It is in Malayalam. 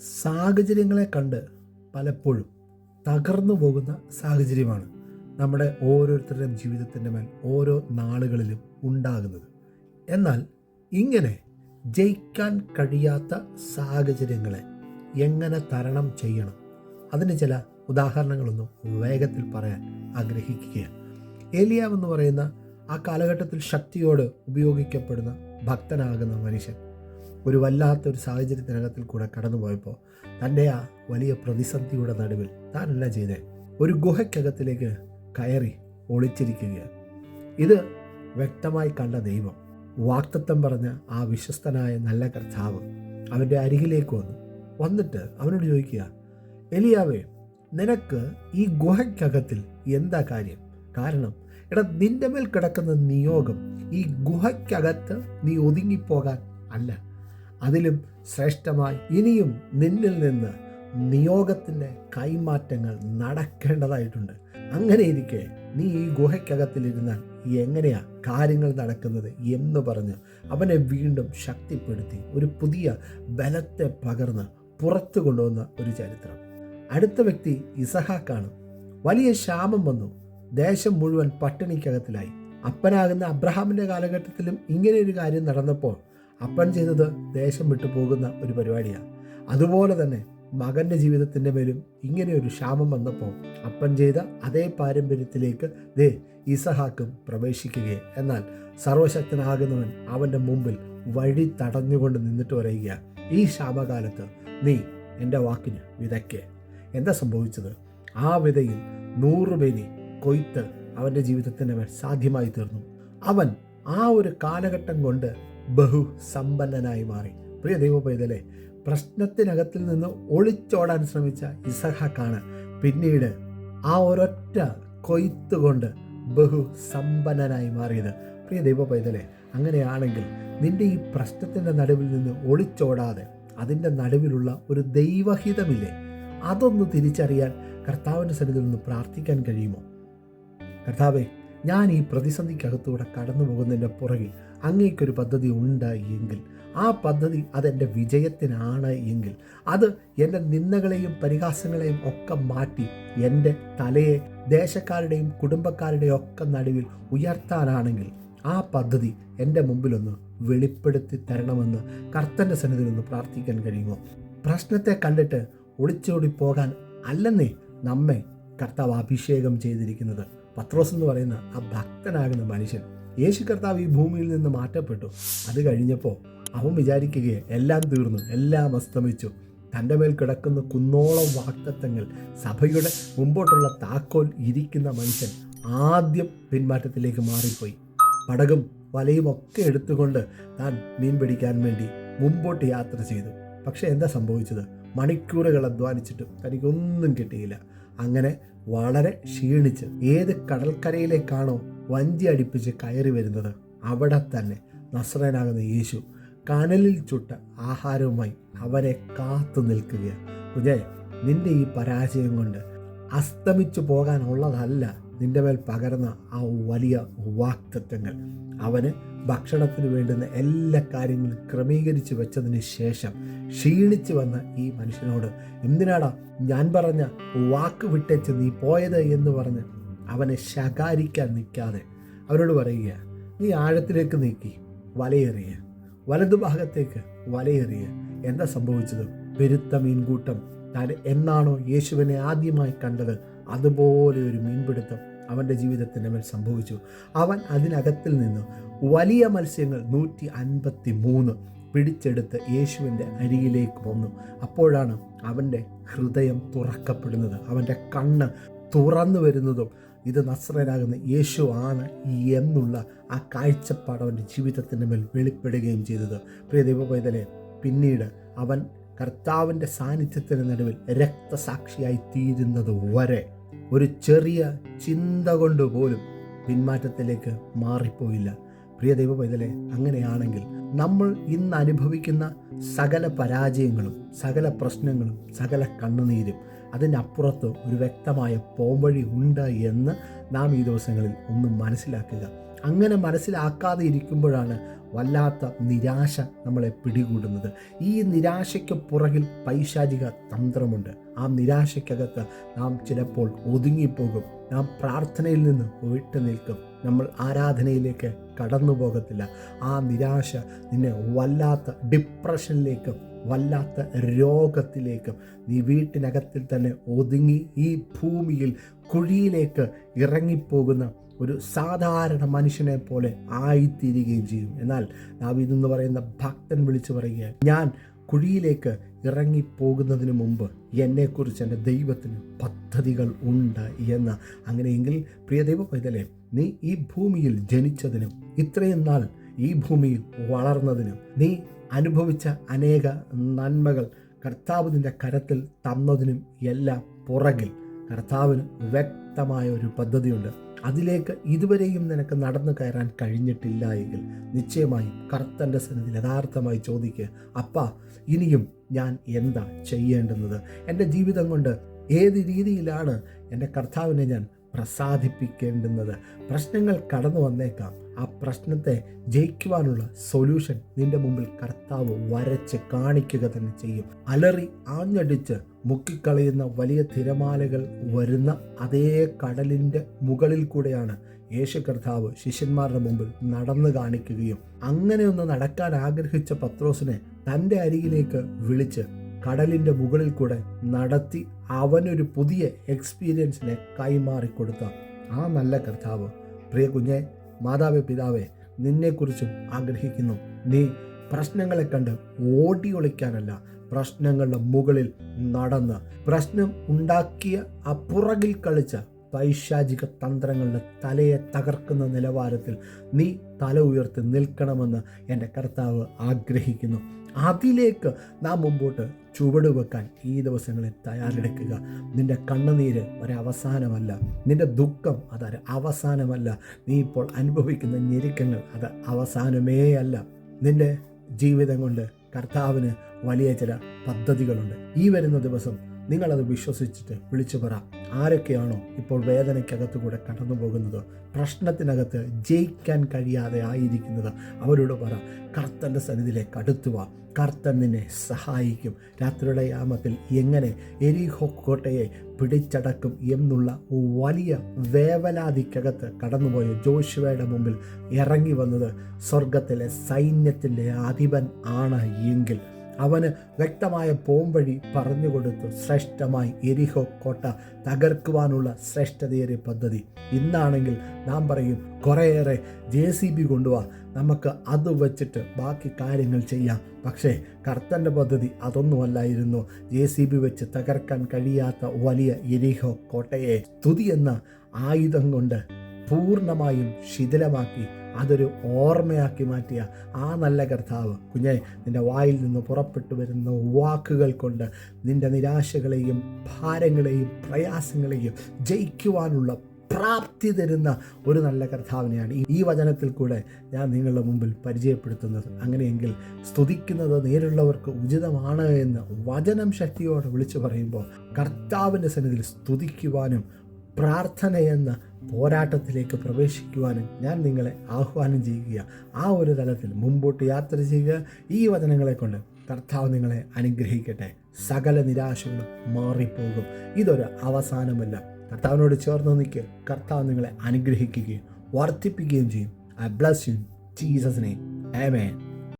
സാഹചര്യങ്ങളെ കണ്ട് പലപ്പോഴും തകർന്നു പോകുന്ന സാഹചര്യമാണ് നമ്മുടെ ഓരോരുത്തരുടെയും ജീവിതത്തിൻ്റെ മേൽ ഓരോ നാളുകളിലും ഉണ്ടാകുന്നത്. എന്നാൽ ഇങ്ങനെ ജയിക്കാൻ കഴിയാത്ത സാഹചര്യങ്ങളെ എങ്ങനെ തരണം ചെയ്യണം, അതിന് ചില ഉദാഹരണങ്ങളൊന്നും വേഗത്തിൽ പറയാൻ ആഗ്രഹിക്കുകയാണ്. ഏലിയാവ് എന്ന് പറയുന്ന ആ കാലഘട്ടത്തിൽ ശക്തിയോട് ഉപയോഗിക്കപ്പെടുന്ന ഭക്തനാകുന്ന മനുഷ്യൻ ഒരു വല്ലാത്തൊരു സാഹചര്യത്തിനകത്തിൽ കൂടെ കടന്നുപോയപ്പോൾ തൻ്റെ ആ വലിയ പ്രതിസന്ധിയുടെ നടുവിൽ താൻ എന്നാ ചെയ്തേ, ഒരു ഗുഹയ്ക്കകത്തിലേക്ക് കയറി ഒളിച്ചിരിക്കുകയാണ്. ഇത് വ്യക്തമായി കണ്ട ദൈവം, വാഗ്ദത്തം പറഞ്ഞ ആ വിശ്വസ്തനായ നല്ല കർത്താവ് അവൻ്റെ അരികിലേക്ക് വന്നിട്ട് അവനോട് ചോദിക്കുക, എലിയാവേ, നിനക്ക് ഈ ഗുഹയ്ക്കകത്തിൽ എന്താ കാര്യം? കാരണം നിന്റെ മേൽ കിടക്കുന്ന നിയോഗം ഈ ഗുഹയ്ക്കകത്ത് നീ ഒതുങ്ങിപ്പോകാൻ അല്ല, അതിലും ശ്രേഷ്ഠമായി ഇനിയും നിന്നിൽ നിന്ന് നിയോഗത്തിൻ്റെ കൈമാറ്റങ്ങൾ നടക്കേണ്ടതായിട്ടുണ്ട്. അങ്ങനെ ഇരിക്കെ നീ ഈ ഗുഹയ്ക്കകത്തിലിരുന്നാൽ എങ്ങനെയാ കാര്യങ്ങൾ നടക്കുന്നത് എന്ന് പറഞ്ഞ് അവനെ വീണ്ടും ശക്തിപ്പെടുത്തി ഒരു പുതിയ ബലത്തെ പകർന്ന് പുറത്തു കൊണ്ടുവന്ന ഒരു ചരിത്രം. അടുത്ത വ്യക്തി ഇസഹാക്കാണ്. വലിയ ക്ഷാമം വന്നു, ദേശം മുഴുവൻ പട്ടിണിക്കകത്തിലായി. അപ്പനാകുന്ന അബ്രഹാമിൻ്റെ കാലഘട്ടത്തിലും ഇങ്ങനെ ഒരു കാര്യം നടന്നപ്പോൾ അപ്പൻ ചെയ്തത് ദേശം വിട്ടു പോകുന്ന ഒരു പരിപാടിയാണ്. അതുപോലെ തന്നെ മകൻ്റെ ജീവിതത്തിൻ്റെ മേലും ഇങ്ങനെ ഒരു ക്ഷാമം വന്നപ്പോൾ അപ്പൻ ചെയ്ത അതേ പാരമ്പര്യത്തിലേക്ക് ഇസഹാക്കും പ്രവേശിക്കുകയും, എന്നാൽ സർവശക്തനാകുന്നവൻ അവൻ്റെ മുമ്പിൽ വഴി തടഞ്ഞുകൊണ്ട് നിന്നിട്ട് പറയുക, ഈ ക്ഷാമകാലത്ത് നീ എൻ്റെ വാക്കിന് വിതയ്ക്ക്. എന്താ സംഭവിച്ചത്? ആ വിതയിൽ 100 പേരി കൊയ്ത്ത് അവൻ്റെ ജീവിതത്തിൻ്റെ മേൽ സാധ്യമായി തീർന്നു. അവൻ ആ ഒരു കാലഘട്ടം കൊണ്ട് ബഹുസമ്പന്നനായി മാറി. പ്രിയ ദൈവപൈതലേ, പ്രശ്നത്തിനകത്തിൽ നിന്ന് ഒളിച്ചോടാൻ ശ്രമിച്ച ഇസഹാക്കാണ് പിന്നീട് ആ ഒരൊറ്റ കൊയ്ത്ത് കൊണ്ട് ബഹുസമ്പന്നനായി മാറിയത്. പ്രിയ ദൈവപൈതലേ, അങ്ങനെയാണെങ്കിൽ നിന്റെ ഈ പ്രശ്നത്തിൻ്റെ നടുവിൽ നിന്ന് ഒളിച്ചോടാതെ അതിൻ്റെ നടുവിലുള്ള ഒരു ദൈവഹിതമില്ലേ, അതൊന്ന് തിരിച്ചറിയാൻ കർത്താവിൻ്റെ സന്നിധിയിൽ നിന്ന് പ്രാർത്ഥിക്കാൻ കഴിയുമോ? കർത്താവേ, ഞാൻ ഈ പ്രതിസന്ധിക്കകത്തൂടെ കടന്നു പോകുന്നതിൻ്റെ പുറകിൽ അങ്ങേക്കൊരു പദ്ധതി ഉണ്ട് എങ്കിൽ, ആ പദ്ധതി അതെൻ്റെ വിജയത്തിനാണ് എങ്കിൽ, അത് എൻ്റെ നിന്ദകളെയും പരിഹാസങ്ങളെയും ഒക്കെ മാറ്റി എൻ്റെ തലയെ ദേശക്കാരുടെയും കുടുംബക്കാരുടെയും ഒക്കെ നടുവിൽ ഉയർത്താനാണെങ്കിൽ ആ പദ്ധതി എൻ്റെ മുമ്പിലൊന്ന് വെളിപ്പെടുത്തി തരണമെന്ന് കർത്തൻ്റെ സന്നിധിയിൽ നിന്ന് പ്രാർത്ഥിക്കാൻ കഴിയുമോ? പ്രശ്നത്തെ കണ്ടിട്ട് ഒളിച്ചോടി പോകാൻ അല്ലെന്നേ നമ്മെ കർത്താവ് അഭിഷേകം ചെയ്തിരിക്കുന്നത്. പത്രോസ് എന്ന് പറയുന്ന ആ ഭക്തനാകുന്ന മനുഷ്യൻ, യേശു കർത്താവ് ഈ ഭൂമിയിൽ നിന്ന് മാറ്റപ്പെട്ടു. അത് കഴിഞ്ഞപ്പോൾ അവൻ വിചാരിക്കുകയെ എല്ലാം തീർന്നു, എല്ലാം അസ്തമിച്ചു. തൻ്റെ മേൽ കിടക്കുന്ന കുന്നോളം വാഗ്ദത്തങ്ങൾ, സഭയുടെ മുമ്പോട്ടുള്ള താക്കോൽ ഇരിക്കുന്ന മനുഷ്യൻ ആദ്യം പിന്മാറ്റത്തിലേക്ക് മാറിപ്പോയി. പടകും വലയും ഒക്കെ എടുത്തുകൊണ്ട് താൻ മീൻ പിടിക്കാൻ വേണ്ടി മുമ്പോട്ട് യാത്ര ചെയ്തു. പക്ഷെ എന്താ സംഭവിച്ചത്? മണിക്കൂറുകൾ അധ്വാനിച്ചിട്ടും തനിക്കൊന്നും കിട്ടിയില്ല. അങ്ങനെ വളരെ ക്ഷീണിച്ച് ഏത് കടൽക്കരയിലേക്കാണോ വഞ്ചി അടുപ്പിച്ച് കയറി വരുന്നത്, അവിടെ തന്നെ നസ്രയനാകുന്ന യേശു കനലിൽ ചുട്ട ആഹാരവുമായി അവരെ കാത്തു നിൽക്കുകയാണ്. കുഞ്ഞേ, നിന്റെ ഈ പരാജയം കൊണ്ട് അസ്തമിച്ചു പോകാനുള്ളതല്ല നിന്റെ മേൽ പകർന്ന ആ വലിയ വാഗ്ദത്തങ്ങൾ. അവന് ഭക്ഷണത്തിന് വേണ്ടുന്ന എല്ലാ കാര്യങ്ങളും ക്രമീകരിച്ച് വെച്ചതിന് ശേഷം ക്ഷീണിച്ച് വന്ന ഈ മനുഷ്യനോട്, എന്തിനാടാ ഞാൻ പറഞ്ഞ വാക്ക് വിട്ടേച്ച് നീ പോയത് എന്ന് പറഞ്ഞ് അവനെ ശകാരിക്കാൻ നിൽക്കാതെ അവരോട് പറയുക, നീ ആഴത്തിലേക്ക് നീക്കി വലയെറിയ, വലതുഭാഗത്തേക്ക് വലയെറിയ. എന്താ സംഭവിച്ചത്? പെരുത്ത മീൻകൂട്ടം. താൻ എന്നാണോ യേശുവിനെ ആദ്യമായി കണ്ടത് അതുപോലെ ഒരു മീൻപിടുത്തം അവൻ്റെ ജീവിതത്തിൻ്റെ മേൽ സംഭവിച്ചു. അവൻ അതിനകത്തിൽ നിന്ന് വലിയ മത്സ്യങ്ങൾ 153 പിടിച്ചെടുത്ത് യേശുവിൻ്റെ അരികിലേക്ക് വന്നു. അപ്പോഴാണ് അവൻ്റെ ഹൃദയം തുറക്കപ്പെടുന്നത്, അവൻ്റെ കണ്ണ് തുറന്നു വരുന്നതും ഇത് നസ്രയനാകുന്ന യേശു ആണ് എന്നുള്ള ആ കാഴ്ചപ്പാട് അവൻ്റെ ജീവിതത്തിൻ്റെ മേൽ വെളിപ്പെടുകയും ചെയ്തത്. പ്രിയ ദൈവപൈതലേ, പിന്നീട് അവൻ കർത്താവിൻ്റെ സാന്നിധ്യത്തിന് നടുവിൽ രക്തസാക്ഷിയായി തീരുന്നത് വരെ ഒരു ചെറിയ ചിന്ത കൊണ്ട് പോലും പിന്മാറ്റത്തിലേക്ക് മാറിപ്പോയില്ല. പ്രിയ ദൈവപൈതലേ, അങ്ങനെയാണെങ്കിൽ നമ്മൾ ഇന്ന് അനുഭവിക്കുന്ന സകല പരാജയങ്ങളും, സകല പ്രശ്നങ്ങളും, സകല കണ്ണുനീരും, അതിനപ്പുറത്ത് ഒരു വ്യക്തമായ പോംവഴി ഉണ്ട് എന്ന് നാം ഈ ദിവസങ്ങളിൽ ഒന്ന് മനസ്സിലാക്കുക. അങ്ങനെ മനസ്സിലാക്കാതെ ഇരിക്കുമ്പോഴാണ് വല്ലാത്ത നിരാശ നമ്മളെ പിടികൂടുന്നത്. ഈ നിരാശയ്ക്ക് പുറകിൽ പൈശാചിക തന്ത്രമുണ്ട്. ആ നിരാശയ്ക്കകത്ത് നാം ചിലപ്പോൾ ഒതുങ്ങിപ്പോകും. നാം പ്രാർത്ഥനയിൽ നിന്ന് വിട്ടു നിൽക്കും. നമ്മൾ ആരാധനയിലേക്ക് കടന്നു പോകത്തില്ല. ആ നിരാശ നിന്നെ വല്ലാത്ത ഡിപ്രഷനിലേക്കും വല്ലാത്ത രോഗത്തിലേക്കും നീ വീട്ടിനകത്തിൽ തന്നെ ഒതുങ്ങി ഈ ഭൂമിയിൽ കുഴിയിലേക്ക് ഇറങ്ങിപ്പോകുന്ന ഒരു സാധാരണ മനുഷ്യനെ പോലെ ആയിത്തീരുകയും ചെയ്യും. എന്നാൽ ദാവീദ് എന്ന് പറയുന്ന ഭക്തൻ വിളിച്ചു പറയുക, ഞാൻ കുഴിയിലേക്ക് ഇറങ്ങിപ്പോകുന്നതിന് മുമ്പ് എന്നെക്കുറിച്ച് എൻ്റെ ദൈവത്തിന് പദ്ധതികൾ ഉണ്ട് എന്ന്. അങ്ങനെയെങ്കിൽ പ്രിയ ദൈവ പൈതലേ, നീ ഈ ഭൂമിയിൽ ജനിച്ചതിനും ഇത്രയും നാൾ ഈ ഭൂമിയിൽ വളർന്നതിനും നീ അനുഭവിച്ച അനേക നന്മകൾ കർത്താവ് നിൻ്റെ കരത്തിൽ തന്നതിനും എല്ലാം പുറകിൽ കർത്താവിന് വ്യക്തമായ ഒരു പദ്ധതിയുണ്ട്. അതിലേക്ക് ഇതുവരെയും നിനക്ക് നടന്നു കയറാൻ കഴിഞ്ഞിട്ടില്ല എങ്കിൽ നിശ്ചയമായും കർത്തൻ്റെ സന്നിധിയിൽ യഥാർത്ഥമായി ചോദിക്കുക, അപ്പാ ഇനിയും ഞാൻ എന്താ ചെയ്യേണ്ടുന്നത്? എൻ്റെ ജീവിതം കൊണ്ട് ഏത് രീതിയിലാണ് എൻ്റെ കർത്താവിനെ ഞാൻ പ്രസാദിപ്പിക്കേണ്ടുന്നത്? പ്രശ്നങ്ങൾ കടന്നു വന്നേക്കാം. ആ പ്രശ്നത്തെ ജയിക്കുവാനുള്ള സൊല്യൂഷൻ നിന്റെ മുമ്പിൽ കർത്താവ് വരച്ച് കാണിക്കുക തന്നെ ചെയ്യും. അലറി ആഞ്ഞടിച്ച് മുക്കിക്കളയുന്ന വലിയ തിരമാലകൾ വരുന്ന അതേ കടലിൻ്റെ മുകളിൽ കൂടെയാണ് യേശു കർത്താവ് ശിഷ്യന്മാരുടെ മുമ്പിൽ നടന്നു കാണിക്കുകയും അങ്ങനെയൊന്ന് നടക്കാൻ ആഗ്രഹിച്ച പത്രോസിനെ തൻ്റെ അരികിലേക്ക് വിളിച്ച് കടലിൻ്റെ മുകളിൽ കൂടെ നടത്തി അവനൊരു പുതിയ എക്സ്പീരിയൻസിനെ കൈമാറിക്കൊടുത്ത ആ നല്ല കർത്താവ്, പ്രിയ കുഞ്ഞെ, മാതാവേ, പിതാവേ, നിന്നെക്കുറിച്ചും ആഗ്രഹിക്കുന്നു. നീ പ്രശ്നങ്ങളെ കണ്ട് ഓടി ഒളിക്കാനല്ല, പ്രശ്നങ്ങളുടെ മുകളിൽ നടന്ന് പ്രശ്നം ഉണ്ടാക്കിയ ആ പുറകിൽ കളിച്ച പൈശാചിക തന്ത്രങ്ങളുടെ തലയെ തകർക്കുന്ന നിലവാരത്തിൽ നീ തല ഉയർത്തി നിൽക്കണമെന്ന് എൻ്റെ കർത്താവ് ആഗ്രഹിക്കുന്നു. അതിലേക്ക് നാം മുമ്പോട്ട് ചുവടുവെക്കാൻ ഈ ദിവസങ്ങളിൽ തയ്യാറെടുക്കുക. നിൻ്റെ കണ്ണുനീര് ഒരവസാനമല്ല, നിൻ്റെ ദുഃഖം അതൊരു അവസാനമല്ല, നീ ഇപ്പോൾ അനുഭവിക്കുന്ന ഞെരുക്കങ്ങൾ അത് അവസാനമേ അല്ല. നിൻ്റെ ജീവിതം കൊണ്ട് കർത്താവിന് വലിയ ചില പദ്ധതികളുണ്ട്. ഈ വരുന്ന ദിവസം നിങ്ങളത് വിശ്വസിച്ചിട്ട് വിളിച്ചു പറ. ആരൊക്കെയാണോ ഇപ്പോൾ വേദനയ്ക്കകത്ത് കൂടെ കടന്നു പോകുന്നത്, പ്രശ്നത്തിനകത്ത് ജയിക്കാൻ കഴിയാതെ ആയിരിക്കുന്നത്, അവരോട് പറ, കർത്തൻ്റെ സന്നിധിയിലേക്ക് അടുത്തുക. കർത്തൻ നിന്നെ സഹായിക്കും. രാത്രിയുടെ യാമത്തിൽ എങ്ങനെ എരിഹോ കോട്ടയെ പിടിച്ചടക്കും എന്നുള്ള വലിയ വേവലാതിക്കകത്ത് കടന്നുപോയ ജോഷുവയുടെ മുമ്പിൽ ഇറങ്ങി വന്നത് സ്വർഗത്തിലെ സൈന്യത്തിൻ്റെ അധിപൻ ആണ് എങ്കിൽ അവന് വ്യക്തമായ പോംവഴി പറഞ്ഞുകൊടുത്തു ശ്രേഷ്ഠമായി എരിഹോ കോട്ട തകർക്കുവാനുള്ള ശ്രേഷ്ഠതയേറിയ പദ്ധതി. ഇന്നാണെങ്കിൽ നാം പറയും, കുറേയേറെ JCB കൊണ്ടുപോവാ, നമുക്ക് അത് വെച്ചിട്ട് ബാക്കി കാര്യങ്ങൾ ചെയ്യാം. പക്ഷേ കർത്തൻ്റെ പദ്ധതി അതൊന്നുമല്ലായിരുന്നു. JCB വെച്ച് തകർക്കാൻ കഴിയാത്ത വലിയ എരിഹോ കോട്ടയെ സ്തുതി എന്ന ആയുധം കൊണ്ട് പൂർണ്ണമായും ശിഥിലമാക്കി അതൊരു ഓർമ്മയാക്കി മാറ്റിയ ആ നല്ല കർത്താവ്, കുഞ്ഞെ, നിൻ്റെ വായിൽ നിന്ന് പുറപ്പെട്ടു വരുന്ന വാക്കുകൾ കൊണ്ട് നിൻ്റെ നിരാശകളെയും ഭാരങ്ങളെയും പ്രയാസങ്ങളെയും ജയിക്കുവാനുള്ള പ്രാപ്തി തരുന്ന ഒരു നല്ല കർത്താവിനെയാണ് ഈ വചനത്തിൽ കൂടെ ഞാൻ നിങ്ങളുടെ മുമ്പിൽ പരിചയപ്പെടുത്തുന്നത്. അങ്ങനെയെങ്കിൽ സ്തുതിക്കുന്നത് നേരുള്ളവർക്ക് ഉചിതമാണ് എന്ന് വചനം ശക്തിയോടെ വിളിച്ചു പറയുമ്പോൾ കർത്താവിൻ്റെ സന്നിധിയിൽ സ്തുതിക്കുവാനും പ്രാർത്ഥനയെന്ന പോരാട്ടത്തിലേക്ക് പ്രവേശിക്കുവാനും ഞാൻ നിങ്ങളെ ആഹ്വാനം ചെയ്യുക. ആ ഒരു തലത്തിൽ മുമ്പോട്ട് യാത്ര ചെയ്യുക. ഈ വചനങ്ങളെ കൊണ്ട് കർത്താവ് നിങ്ങളെ അനുഗ്രഹിക്കട്ടെ. സകല നിരാശകളും മാറിപ്പോകും. ഇതൊരു അവസാനമല്ല. കർത്താവിനോട് ചേർന്ന് നിൽക്കുക. കർത്താവ് നിങ്ങളെ അനുഗ്രഹിക്കുകയും വർദ്ധിപ്പിക്കുകയും ചെയ്യും. I bless you in Jesus' name. Amen.